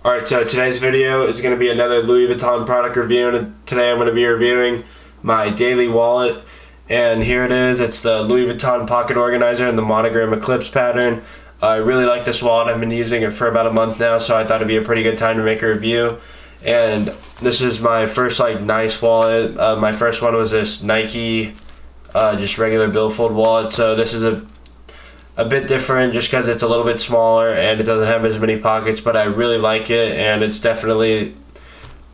Alright, so today's video is going to be another Louis Vuitton product review, and today I'm going to be reviewing my daily wallet. And here it is. It's the Louis Vuitton pocket organizer in the Monogram Eclipse pattern. I really like this wallet. I've been using it for about a month now, so I thought it'd be a pretty good time to make a review. And this is my first nice wallet. My first one was this Nike just regular billfold wallet, so this is a bit different just because it's a little bit smaller and it doesn't have as many pockets, but I really like it, and it's definitely,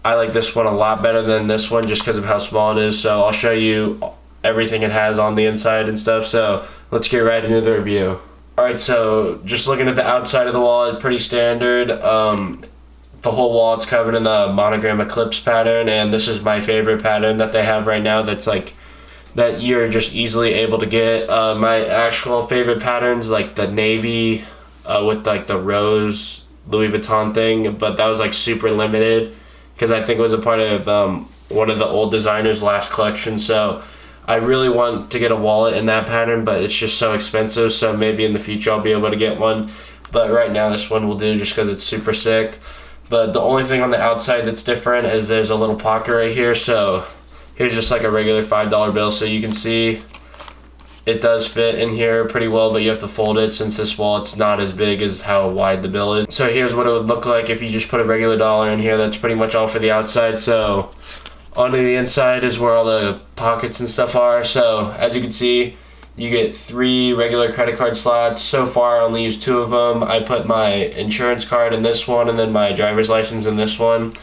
I like this one a lot better than this one just because of how small it is. So I'll show you everything it has on the inside and stuff, so let's get right into the review. Alright, so just looking at the outside of the wallet, pretty standard. The whole wallet's covered in the Monogram Eclipse pattern, and this is my favorite pattern that they have right now that's that you're just easily able to get. My actual favorite patterns, like the navy with the rose Louis Vuitton thing, but that was super limited because I think it was a part of one of the old designers' last collection. So I really want to get a wallet in that pattern, but it's just so expensive, so maybe in the future I'll be able to get one. But right now this one will do just because it's super sick. But the only thing on the outside that's different is there's a little pocket right here. So here's just a regular $5 bill, so you can see it does fit in here pretty well, but you have to fold it since this wallet's not as big as how wide the bill is. So here's what it would look like if you just put a regular dollar in here. That's pretty much all for the outside. So onto the inside is where all the pockets and stuff are. So as you can see, you get 3 regular credit card slots. So far I only used 2 of them. I put my insurance card in this one and then my driver's license in this one.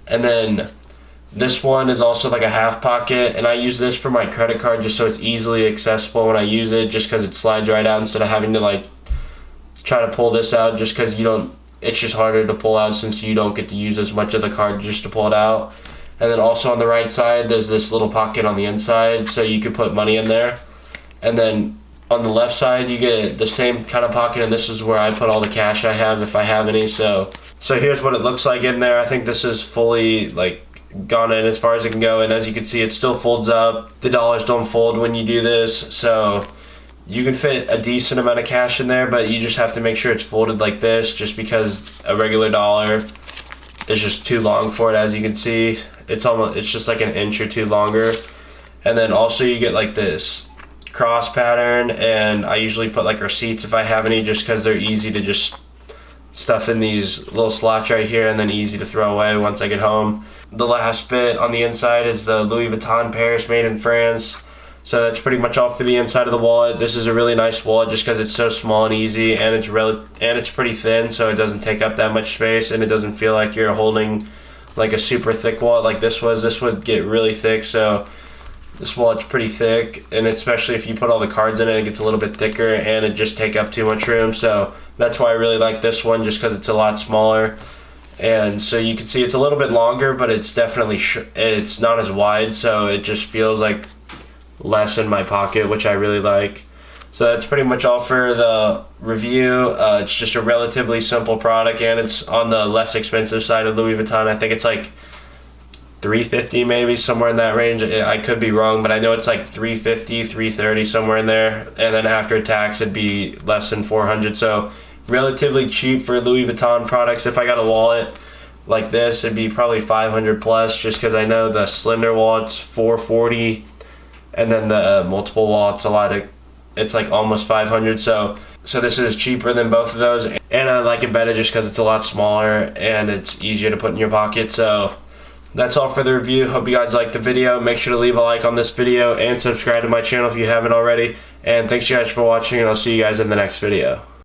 And then this one is also a half pocket, and I use this for my credit card just so it's easily accessible when I use it, just because it slides right out instead of having to try to pull this out, just because it's just harder to pull out since you don't get to use as much of the card just to pull it out. And then also on the right side there's this little pocket on the inside, so you could put money in there. And then on the left side you get the same kind of pocket, and this is where I put all the cash I have if I have any. So here's what it looks like in there. I think this is fully gone in as far as it can go, and as you can see it still folds up. The dollars don't fold when you do this, so you can fit a decent amount of cash in there, but you just have to make sure it's folded like this, just because a regular dollar is just too long for it. As you can see, it's just an inch or 2 longer. And then also you get this cross pattern, and I usually put receipts if I have any, just because they're easy to just stuff in these little slots right here, and then easy to throw away once I get home. The last bit on the inside is the Louis Vuitton Paris made in France. So that's pretty much all for the inside of the wallet. This is a really nice wallet just because it's so small and easy, and it's pretty thin, so it doesn't take up that much space, and it doesn't feel like you're holding a super thick wallet like this was. This would get really thick, so this wallet's pretty thick, and especially if you put all the cards in it, it gets a little bit thicker and it just take up too much room. So that's why I really like this one, just because it's a lot smaller. And so you can see it's a little bit longer, but it's definitely it's not as wide, so it just feels less in my pocket, which I really like. So that's pretty much all for the review. It's just a relatively simple product, and it's on the less expensive side of Louis Vuitton. I think it's $350 maybe, somewhere in that range. I could be wrong, but I know it's $350, $330, somewhere in there. And then after tax it'd be less than $400. So relatively cheap for Louis Vuitton products. If I got a wallet like this, it'd be probably 500 plus, just because I know the slender wallet's $440, and then the multiple wallet's it's almost 500. So this is cheaper than both of those, and I like it better just because it's a lot smaller and it's easier to put in your pocket. So that's all for the review. Hope you guys liked the video. Make sure to leave a like on this video and subscribe to my channel if you haven't already. And thanks you guys for watching, and I'll see you guys in the next video.